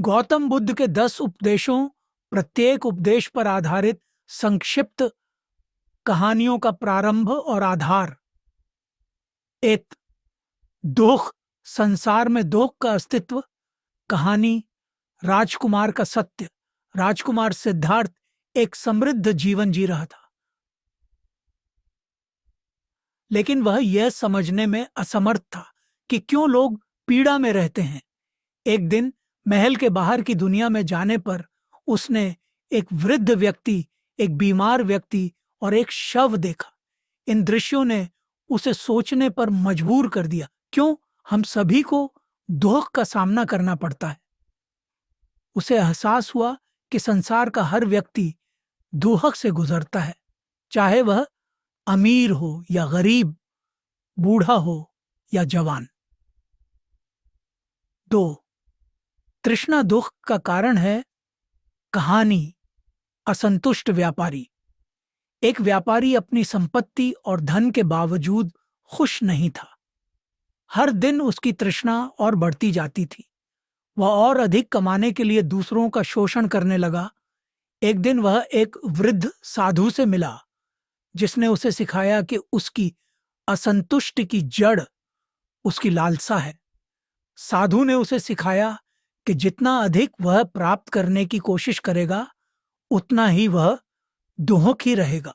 गौतम बुद्ध के 10 उपदेशों, प्रत्येक उपदेश पर आधारित संक्षिप्त कहानियों का प्रारंभ और आधार। एक, दुख, संसार में दुख का अस्तित्व। कहानी, राजकुमार का सत्य। राजकुमार सिद्धार्थ एक समृद्ध जीवन जी रहा था, लेकिन वह यह समझने में असमर्थ था कि क्यों लोग पीड़ा में रहते हैं। एक दिन महल के बाहर की दुनिया में जाने पर उसने एक वृद्ध व्यक्ति, एक बीमार व्यक्ति और एक शव देखा। इन दृश्यों ने उसे सोचने पर मजबूर कर दिया, क्यों हम सभी को दुख का सामना करना पड़ता है। उसे एहसास हुआ कि संसार का हर व्यक्ति दुख से गुजरता है, चाहे वह अमीर हो या गरीब, बूढ़ा हो या जवान। 2, तृष्णा दुख का कारण है। कहानी, असंतुष्ट व्यापारी। एक व्यापारी अपनी संपत्ति और धन के बावजूद खुश नहीं था। हर दिन उसकी तृष्णा और बढ़ती जाती थी। वह और अधिक कमाने के लिए दूसरों का शोषण करने लगा। एक दिन वह एक वृद्ध साधु से मिला, जिसने उसे सिखाया कि उसकी असंतुष्टि की जड़ उसकी लालसा है। साधु ने उसे सिखाया कि जितना अधिक वह प्राप्त करने की कोशिश करेगा, उतना ही वह दुखी ही रहेगा।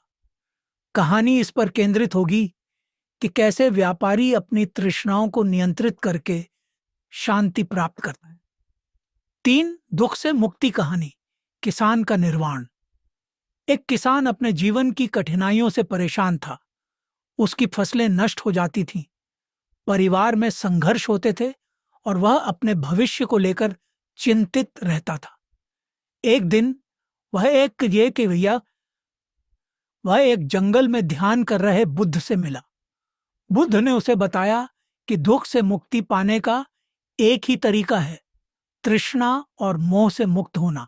कहानी इस पर केंद्रित होगी कि कैसे व्यापारी अपनी तृष्णाओं को नियंत्रित करके शांति प्राप्त करता है। 3, दुख से मुक्ति कहानी, किसान का निर्वाण। एक किसान अपने जीवन की कठिनाइयों से परेशान था। उसकी फसलें नष्ट हो जाती थीं, परिवार में संघर्ष होते थे और वह अपने भविष्य को लेकर चिंतित रहता था। एक दिन वह एक जंगल में ध्यान कर रहे बुद्ध से मिला। बुद्ध ने उसे बताया कि दुख से मुक्ति पाने का एक ही तरीका है, तृष्णा और मोह से मुक्त होना।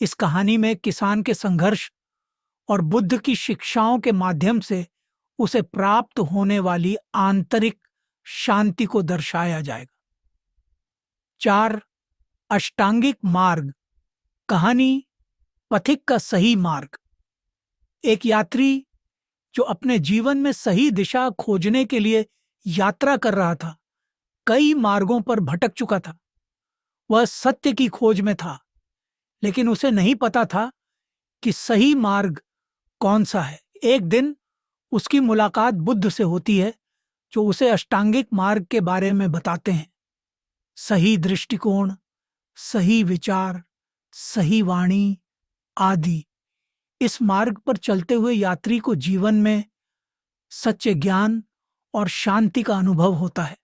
इस कहानी में किसान के संघर्ष और बुद्ध की शिक्षाओं के माध्यम से उसे प्राप्त होने वाली आंतरिक शांति को दर्शाया जाएगा। 4, अष्टांगिक मार्ग कहानी, पथिक का सही मार्ग। एक यात्री जो अपने जीवन में सही दिशा खोजने के लिए यात्रा कर रहा था, कई मार्गों पर भटक चुका था। वह सत्य की खोज में था, लेकिन उसे नहीं पता था कि सही मार्ग कौन सा है। एक दिन उसकी मुलाकात बुद्ध से होती है, जो उसे अष्टांगिक मार्ग के बारे में बताते हैं। सही दृष्टिकोण, सही विचार, सही वाणी आदि। इस मार्ग पर चलते हुए यात्री को जीवन में सच्चे ज्ञान और शांति का अनुभव होता है।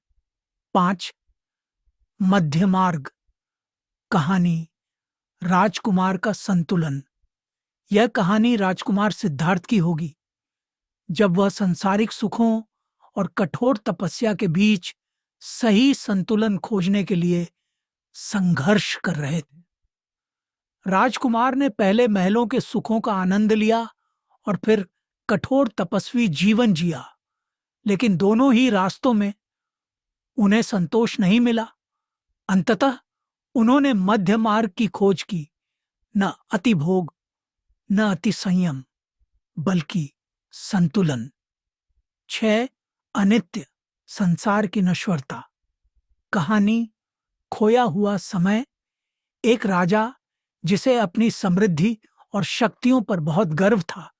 5, मध्य मार्ग कहानी, राजकुमार का संतुलन। यह कहानी राजकुमार सिद्धार्थ की होगी, जब वह सांसारिक सुखों और कठोर तपस्या के बीच सही संतुलन खोजने के लिए संघर्ष कर रहे थे। राजकुमार ने पहले महलों के सुखों का आनंद लिया और फिर कठोर तपस्वी जीवन जिया, लेकिन दोनों ही रास्तों में उन्हें संतोष नहीं मिला। अंततः उन्होंने मध्य मार्ग की खोज की, न अति भोग, न अति संयम, बल्कि संतुलन। 6, अनित्य, संसार की नश्वरता कहानी, खोया हुआ समय। एक राजा, जिसे अपनी समृद्धि और शक्तियों पर बहुत गर्व था,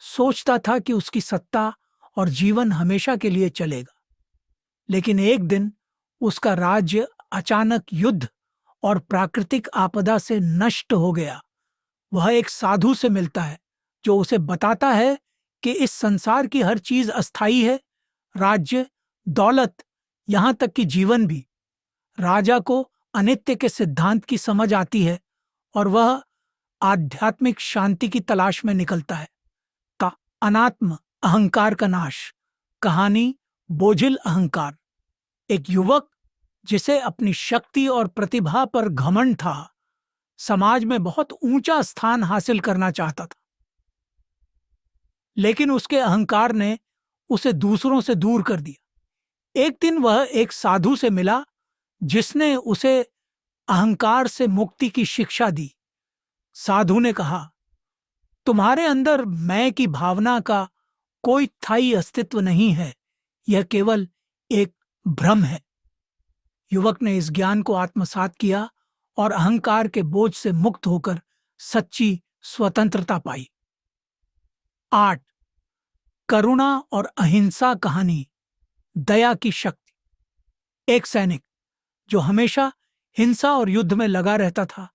सोचता था कि उसकी सत्ता और जीवन हमेशा के लिए चलेगा। लेकिन एक दिन उसका राज्य अचानक युद्ध और प्राकृतिक आपदा से नष्ट हो गया। वह एक साधु से मिलता है, जो उसे बताता है कि इस संसार की हर चीज अस्थायी है, राज्य, दौलत, यहां तक कि जीवन भी। राजा को अनित्य के सिद्धांत की समझ आती है और वह आध्यात्मिक शांति की तलाश में निकलता है। अनात्म, अहंकार का नाश कहानी, बोझिल अहंकार। एक युवक, जिसे अपनी शक्ति और प्रतिभा पर घमंड था, समाज में बहुत ऊंचा स्थान हासिल करना चाहता था, लेकिन उसके अहंकार ने उसे दूसरों से दूर कर दिया। एक दिन वह एक साधु से मिला, जिसने उसे अहंकार से मुक्ति की शिक्षा दी। साधु ने कहा, तुम्हारे अंदर मैं की भावना का कोई स्थायी अस्तित्व नहीं है, यह केवल एक भ्रम है। युवक ने इस ज्ञान को आत्मसात किया और अहंकार के बोझ से मुक्त होकर सच्ची स्वतंत्रता पाई। 8. करुणा और अहिंसा कहानी, दया की शक्ति। एक सैनिक जो हमेशा हिंसा और युद्ध में लगा रहता था,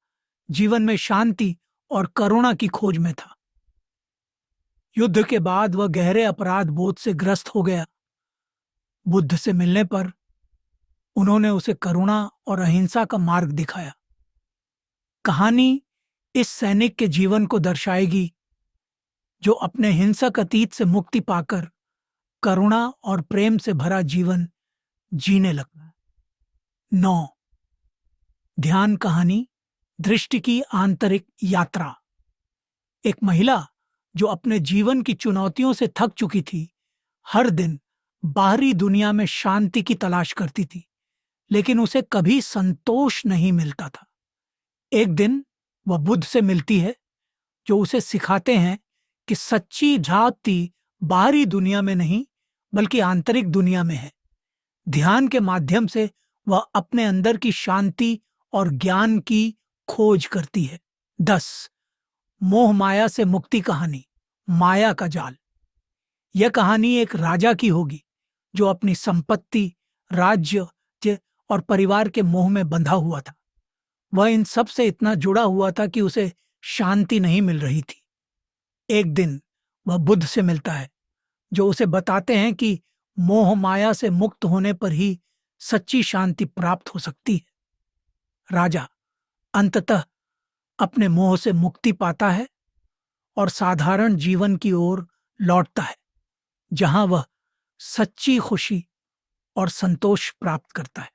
जीवन में शांति और करुणा की खोज में था। युद्ध के बाद वह गहरे अपराध बोध से ग्रस्त हो गया। बुद्ध से मिलने पर उन्होंने उसे करुणा और अहिंसा का मार्ग दिखाया। कहानी इस सैनिक के जीवन को दर्शाएगी जो अपने हिंसक अतीत से मुक्ति पाकर करुणा और प्रेम से भरा जीवन जीने लगा। 9. ध्यान कहानी, दृष्टि की आंतरिक यात्रा। एक महिला जो अपने जीवन की चुनौतियों से थक चुकी थी, हर दिन बाहरी दुनिया में शांति की तलाश करती थी, लेकिन उसे कभी संतोष नहीं मिलता था। एक दिन वह बुद्ध से मिलती है, जो उसे सिखाते हैं कि सच्ची शांति बाहरी दुनिया में नहीं बल्कि आंतरिक दुनिया में है। ध्यान के माध्यम से वह अपने अंदर की शांति और ज्ञान की खोज करती है। 10. मोह माया से मुक्ति कहानी, माया का जाल। यह कहानी एक राजा की होगी जो अपनी संपत्ति, राज्य और परिवार के मोह में बंधा हुआ था। वह इन सब से इतना जुड़ा हुआ था कि उसे शांति नहीं मिल रही थी। एक दिन वह बुद्ध से मिलता है, जो उसे बताते हैं कि मोह माया से मुक्त होने पर ही सच्ची शांति प्राप्त हो सकती है। राजा अंततः अपने मोह से मुक्ति पाता है और साधारण जीवन की ओर लौटता है, जहां वह सच्ची खुशी और संतोष प्राप्त करता है।